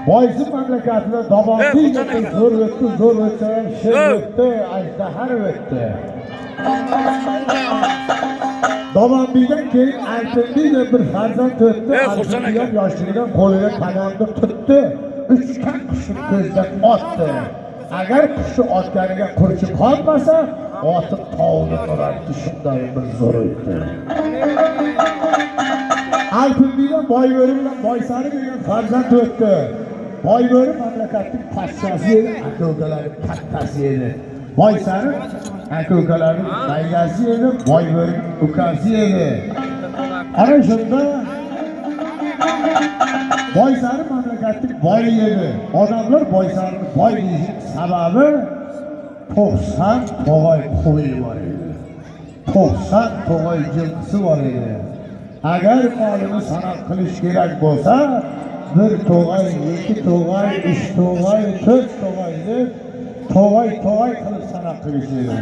Boysun mamlakatida davomli zo'r o'tdi, sher o'tdi, ajdahar o'tdi. Davomlidan keyin Alpinli bir farzand o'tdi. Alpinli ham yoshligidan qo'liga kanonni tutdi. 3 kan qushni ko'zdan otdi. Agar qushni otganiga qurchi qolmasa, otib tovni urardi. Shunday bir zo'r o'tdi. Alpinlidan Boyveri bilan Boysari degan farzand o'tdi. Boyveri mamlakatning podshosi edi, aka-ukalarining kattasi edi. Boysari aka-ukalarining daygasi edi, Boyveri ukasi edi. Ana shunda Boysari mamlakatning boyi edi. Odamlar Boysarini boy deyishning sababi 90 tog'ay qo'yi bor edi. 90 tog'ay jilqisi bor edi. Agar molini sanab qilish kerak bo'lsa, 1 tog'ay, 2 tog'ay, 3 tog'ay, 4 tog'ay deb tog'ay qilib sanab qilish edi.